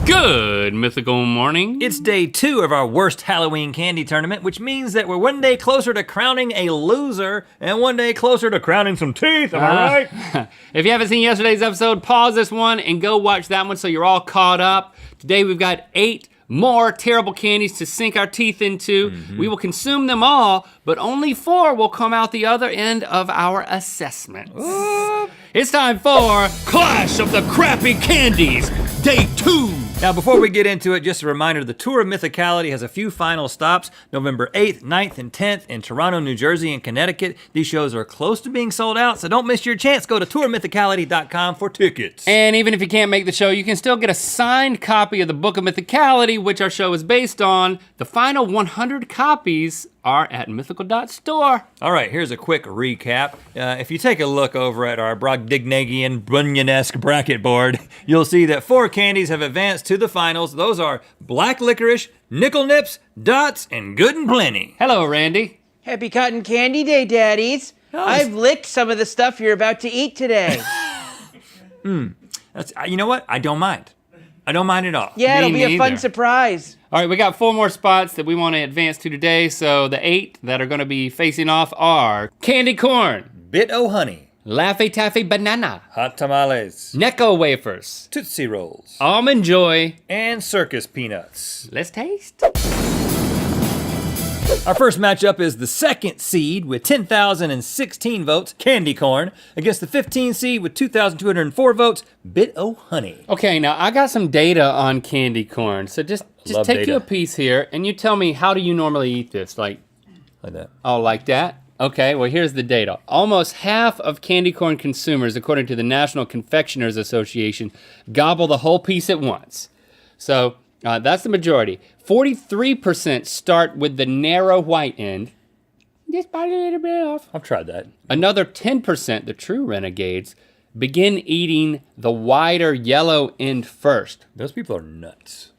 Good mythical morning. It's day 2 of our worst Halloween candy tournament, which means that we're one day closer to crowning a loser and one day closer to crowning some teeth, am I right? If you haven't seen yesterday's episode, pause this one and go watch that one so you're all caught up. Today we've got 8 more terrible candies to sink our teeth into. We will consume them all, but only 4 will come out the other end of our assessment. It's time for Clash of the Crappy Candies, day 2. Now, before we get into it, just a reminder, the Tour of Mythicality has a few final stops, November 8th, 9th, and 10th in Toronto, New Jersey, and Connecticut. These shows are close to being sold out, so don't miss your chance. Go to tourmythicality.com for tickets. And even if you can't make the show, you can still get a signed copy of the Book of Mythicality, which our show is based on. The final 100 copies are at mythical.store. All right, here's a quick recap. If you take a look over at our Brobdingnagian Bunyan-esque bracket board, you'll see that 4 candies have advanced to the finals. Those are Black Licorice, Nickel Nips, Dots, and Good and Plenty. Hello, Randy. Happy Cotton Candy Day, Daddies. I've licked some of the stuff you're about to eat today. You know what? I don't mind. I don't mind at all. Yeah, Me it'll be a fun neither. surprise. All right, we got 4 more spots that we want to advance to today. So the 8 that are gonna be facing off are Candy Corn, Bit O' Honey, Laffy Taffy Banana, Hot Tamales, Necco Wafers, Tootsie Rolls, Almond Joy. and Circus Peanuts. Let's taste. Our first matchup is the 2nd seed with 10,016 votes, Candy Corn, against the 15 seed with 2,204 votes, Bit O' Honey. Okay, now I got some data on candy corn. So just Love take data. you a piece here and you tell me, how do you normally eat this? Like that. Oh, like that? Okay, well here's the data. Almost half of candy corn consumers, according to the National Confectioners Association, gobble the whole piece at once. So that's the majority. 43% start with the narrow white end. Just bite a little bit off. I've tried that. Another Another 10%, the true renegades, begin eating the wider yellow end first, Those people are nuts.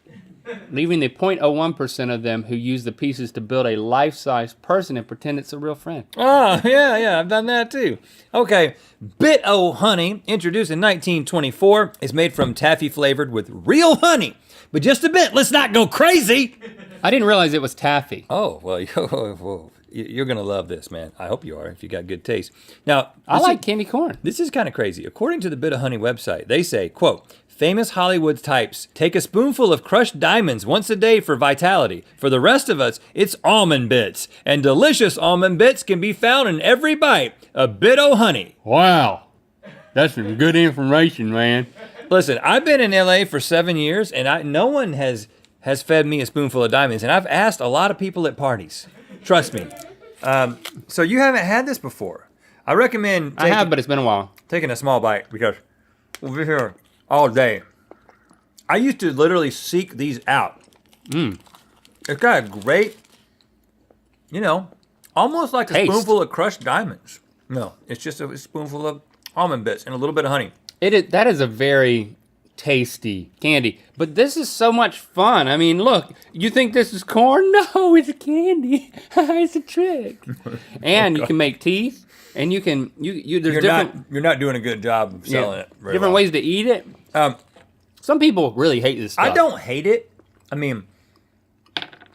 leaving the 0.01% of them who use the pieces to build a life-size person and pretend it's a real friend. Oh, yeah, I've done that too. Okay, Bit O' Honey, introduced in 1924, is made from taffy flavored with real honey. But just a bit, let's not go crazy. I didn't realize it was taffy. Oh, well, you're gonna love this, man. I hope you are, if you got good taste. Now, I like candy corn. this is kind of crazy. According to the Bit O' Honey website, they say, quote, famous Hollywood types take a spoonful of crushed diamonds once a day for vitality. For the rest of us, it's almond bits. And delicious almond bits can be found in every bite. A Bit O' Honey. Wow, that's some good information, man. Listen, I've been in LA for 7 years, and no one has fed me a spoonful of diamonds, and I've asked a lot of people at parties. Trust me. So you haven't had this before. I recommend I have, but it's been a while. taking a small bite, because we'll be here all day. I used to literally seek these out. It's got a great, almost like a Taste. spoonful of crushed diamonds. No, it's just a spoonful of almond bits and a little bit of honey. That is a very tasty candy, but this is so much fun. I mean, look, you think this is corn? No, it's a candy. It's a trick. And you can make teeth, and there's You're not doing a good job of selling it. Very different well. ways to eat it. Some people really hate this stuff. I don't hate it. I mean,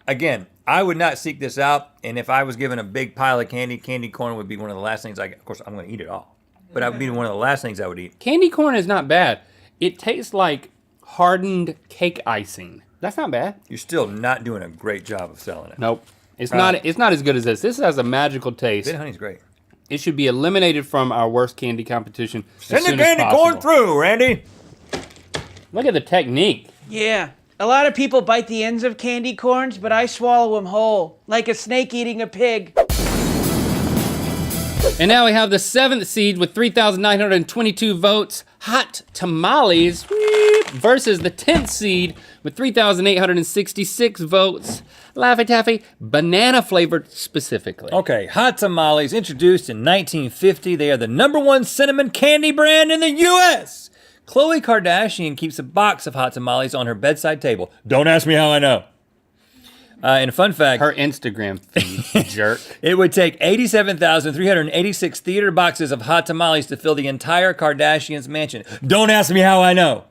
again, I would not seek this out, and if I was given a big pile of candy corn would be one of the last things of course, I'm going to eat it all, but that would be one of the last things I would eat. Candy corn is not bad. It tastes like hardened cake icing. That's not bad. You're still not doing a great job of selling it. Nope. It's not as good as this. This has a magical taste. Bit of honey's great. It should be eliminated from our worst candy competition Send as the soon as candy possible. corn through, Randy. Look at the technique. Yeah. A lot of people bite the ends of candy corns, but I swallow them whole, like a snake eating a pig. And now we have the 7th seed with 3,922 votes, Hot Tamales, versus the 10th seed with 3,866 votes, Laffy Taffy, banana flavored specifically. Okay, Hot Tamales, introduced in 1950. They are the #1 cinnamon candy brand in the U.S. Khloe Kardashian keeps a box of Hot Tamales on her bedside table. Don't ask me how I know. And a fun fact. Her Instagram feed, jerk. It would take 87,386 theater boxes of Hot Tamales to fill the entire Kardashians' mansion. Don't ask me how I know.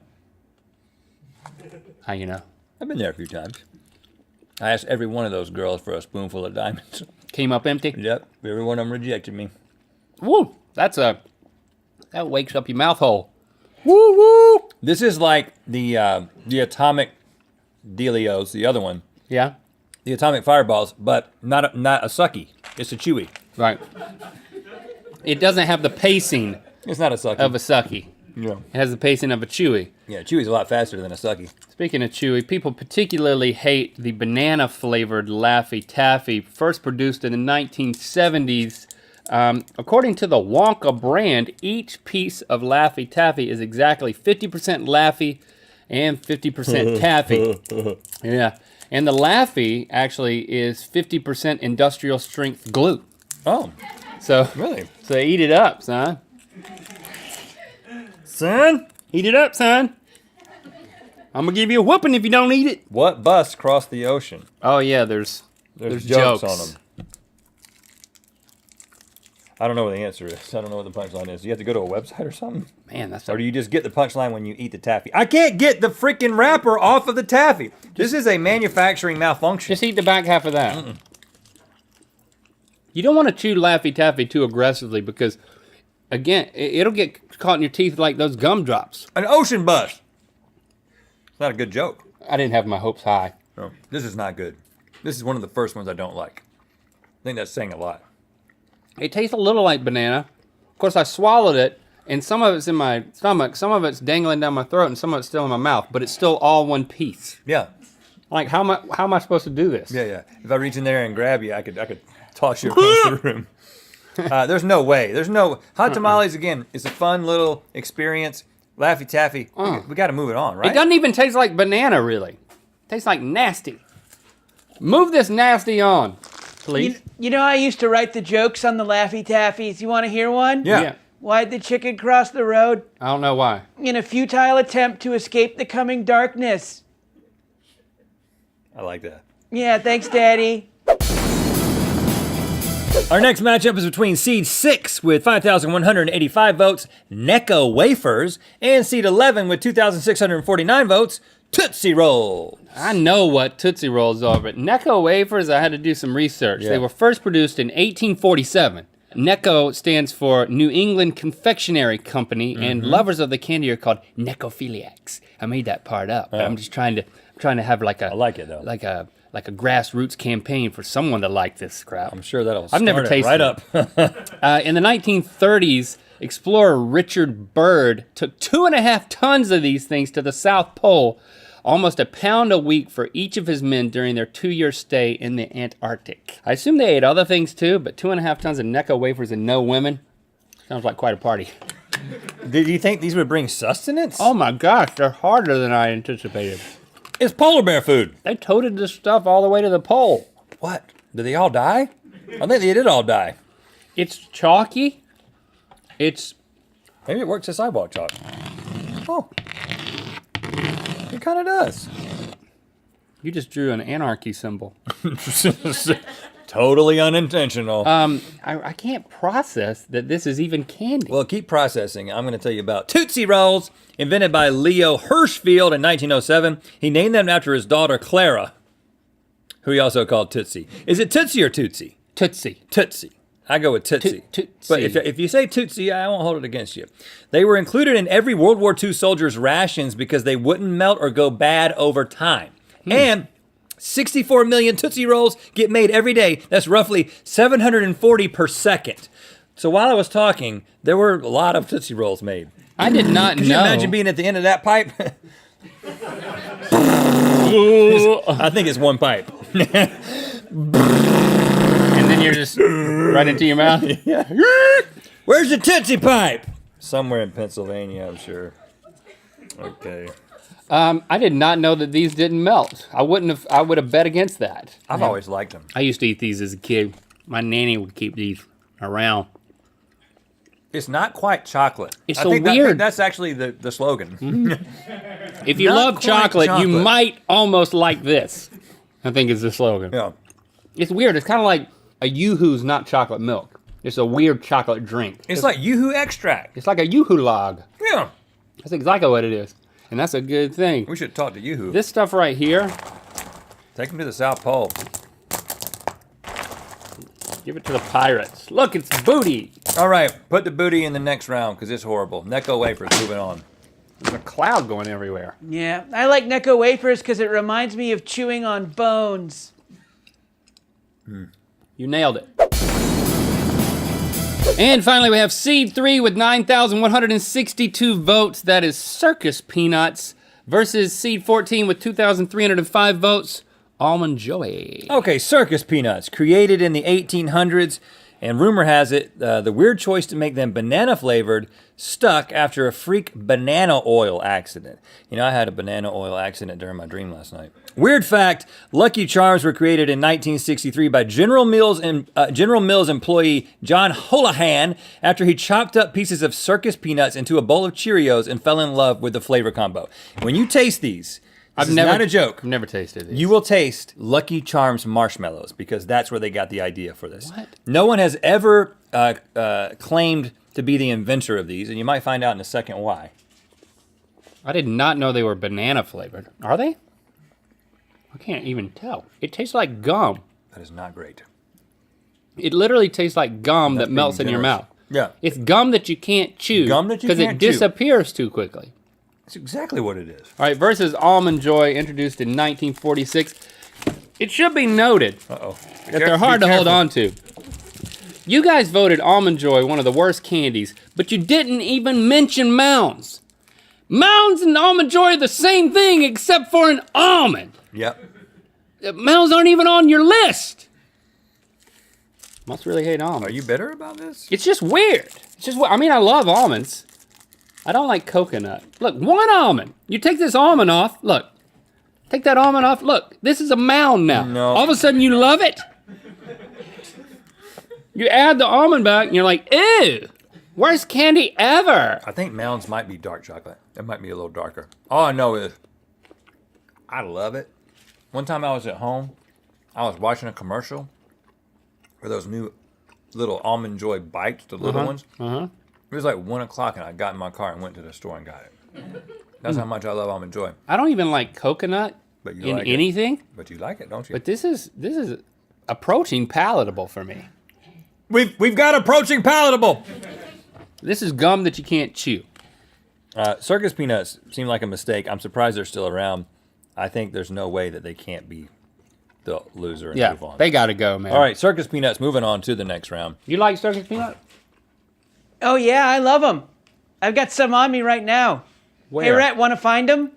How you know? I've been there a few times. I asked every one of those girls for a spoonful of diamonds. Came up empty? Yep, every one of them rejected me. Woo! That wakes up your mouth hole. Woo woo! This is like the atomic dealios, the other one. Yeah? The atomic fireballs, but not a sucky. It's a chewy. Right. It doesn't have the pacing It's not a sucky. of a sucky. Yeah. It has the pacing of a chewy. Yeah, chewy's a lot faster than a sucky. Speaking of chewy, people particularly hate the banana-flavored Laffy Taffy, first produced in the 1970s. According to the Wonka brand, each piece of Laffy Taffy is exactly 50% Laffy and 50% Taffy. Yeah, and the Laffy actually is 50% industrial strength glue. Oh, So, really? so eat it up, son. Son? Eat it up, son. I'm gonna give you a whooping if you don't eat it. What bus crossed the ocean? Oh yeah, there's jokes on them. I don't know what the answer is. I don't know what the punchline is. You have to go to a website or something? Man, that's Or do you just get the punchline when you eat the taffy? I can't get the freaking wrapper off of the taffy. This is a manufacturing malfunction. just eat the back half of that. You don't want to chew Laffy Taffy too aggressively because, again, it'll get caught in your teeth like those gumdrops. An ocean bus. It's not a good joke. I didn't have my hopes high. No, this is not good. This is one of the first ones I don't like. I think that's saying a lot. It tastes a little like banana. Of course, I swallowed it, and some of it's in my stomach, some of it's dangling down my throat, and some of it's still in my mouth, but it's still all one piece. Yeah. Like, how am I supposed to do this? Yeah. If I reach in there and grab you, I could toss you across the room. There's no way. There's no hot tamales. Again, it's a fun little experience. Laffy Taffy. We got to move it on, right? It doesn't even taste like banana, really. It tastes like nasty. Move this nasty on, please. You know, I used to write the jokes on the Laffy Taffies. You want to hear one? Yeah. Why'd the chicken cross the road? I don't know why. In a futile attempt to escape the coming darkness. I like that. Yeah, thanks, Daddy. Our next matchup is between seed 6 with 5,185 votes, Necco Wafers, and seed 11 with 2,649 votes, Tootsie Roll. I know what Tootsie Rolls are, but Necco wafers, I had to do some research. Yeah. They were first produced in 1847. Necco stands for New England Confectionery Company, and lovers of the candy are called Neccophiliacs. I made that part up, but I'm just trying to have like a I like it, though. like a grassroots campaign for someone to like this crap. I'm sure that'll I've never start it tasted right it. up. In the 1930s, explorer Richard Byrd took 2.5 tons of these things to the South Pole, almost a pound a week for each of his men during their 2-year stay in the Antarctic. I assume they ate other things too, but 2.5 tons of Necco wafers and no women? Sounds like quite a party. Did you think these would bring sustenance? Oh my gosh, they're harder than I anticipated. It's polar bear food. They toted this stuff all the way to the pole. What? Did they all die? I think they did all die. It's chalky. It's Maybe it works as sidewalk chalk. Oh. It kind of does. You just drew an anarchy symbol. Totally unintentional. I can't process that this is even candy. Well, keep processing. I'm going to tell you about Tootsie Rolls, invented by Leo Hirschfield in 1907. He named them after his daughter Clara, who he also called Tootsie. Is it Tootsie or Tootsie? Tootsie. Tootsie. I go with Tootsie. Tootsie. But if you say Tootsie, I won't hold it against you. They were included in every World War II soldier's rations because they wouldn't melt or go bad over time. And 64 million Tootsie Rolls get made every day. That's roughly 740 per second. So while I was talking, there were a lot of Tootsie Rolls made. I did not Could know. you imagine being at the end of that pipe? I think it's one pipe. And then you're just right into your mouth. Yeah. Where's the Tootsie pipe? Somewhere in Pennsylvania, I'm sure. Okay. I did not know that these didn't melt. I would have bet against that. I've always liked them. I used to eat these as a kid. My nanny would keep these around. It's not quite chocolate. It's I so think weird. That's actually the slogan. If you Not love quite chocolate, you chocolate. might almost like this. I think is the slogan. Yeah. It's weird. It's kind of like a Yoo-Hoo's not chocolate milk. It's a weird chocolate drink. It's like Yoo-Hoo extract. It's like a Yoo-Hoo log. Yeah. That's exactly what it is. and that's a good thing. We should talk to Yoo-hoo. This stuff right here, Take him to the South Pole. give it to the pirates. Look, it's booty. All right, put the booty in the next round because it's horrible. Necco wafers, moving on. There's a cloud going everywhere. Yeah, I like Necco wafers because it reminds me of chewing on bones. You nailed it. And finally, we have Seed 3 with 9,162 votes. That is Circus Peanuts versus Seed 14 with 2,305 votes. Almond Joy. Okay, circus peanuts, created in the 1800s, and rumor has it the weird choice to make them banana flavored stuck after a freak banana oil accident. You know, I had a banana oil accident during my dream last night. Weird fact, Lucky Charms were created in 1963 by General Mills employee John Holohan after he chopped up pieces of circus peanuts into a bowl of Cheerios and fell in love with the flavor combo. When you taste these, this is not a joke. I've never tasted these. You will taste Lucky Charms marshmallows because that's where they got the idea for this. What? No one has ever claimed to be the inventor of these, and you might find out in a second why. I did not know they were banana flavored. Are they? I can't even tell. It tastes like gum. That is not great. It literally tastes like gum That's that melts being in your generous. mouth. Yeah. It's gum that you can't chew. Gum that you Because it can't chew. disappears too quickly. That's exactly what it is. All right, versus Almond Joy, introduced in 1946. It should be noted Uh-oh. that they're hard to hold on to. You guys voted Almond Joy one of the worst candies, but you didn't even mention Mounds. Mounds and Almond Joy are the same thing except for an almond. Yep. Mounds aren't even on your list. Must really hate almonds. Are you bitter about this? It's just weird. It's just, I mean, I love almonds. I don't like coconut. Look, one almond. You take this almond off, look. Take that almond off, look. This is a mound now. No. All of a sudden you love it. You add the almond back and you're like, ew, worst candy ever. I think Mounds might be dark chocolate. It might be a little darker. All I know is I love it. One time I was at home, I was watching a commercial for those new little Almond Joy bites, the little ones. It was like 1 o'clock and I got in my car and went to the store and got it. That's how much I love Almond Joy. I don't even like coconut But you in like it. anything, But you like it, don't you? but this is approaching palatable for me. We've got approaching palatable. This is gum that you can't chew. Circus peanuts seem like a mistake. I'm surprised they're still around. I think there's no way that they can't be the loser and Yeah, move on. they gotta go, man. All right, circus peanuts, moving on to the next round. You like circus peanut? Oh yeah, I love them. I've got some on me right now. Where? Hey, Rhett, want to find them?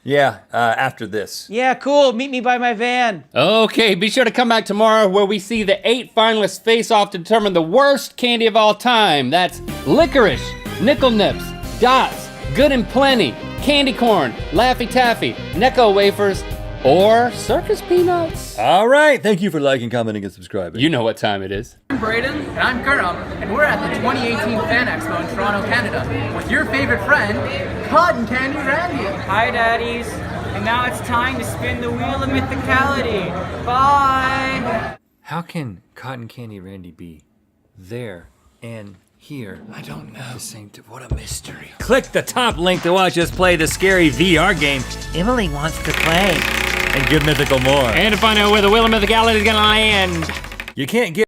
Yeah, after this. Yeah, cool. Meet me by my van. Okay, be sure to come back tomorrow where we see the 8 finalists face off to determine the worst candy of all time. That's licorice, nickel nips, dots, good and plenty, candy corn, Laffy Taffy, Necco wafers, or circus peanuts. All right, thank you for liking, commenting, and subscribing. You know what time it is. I'm Braden. And I'm Gurnham, and we're at the 2018 Fan Expo in Toronto, Canada, with your favorite friend, Cotton Candy Randy. Hi, Daddies. And now it's time to spin the wheel of mythicality. Bye. How can Cotton Candy Randy be there and here? I don't know. The same what a mystery. Click the top link to watch us play the scary VR game Emily wants to play. And give Mythical more. And to find out where the wheel of mythicality is gonna land. You can't get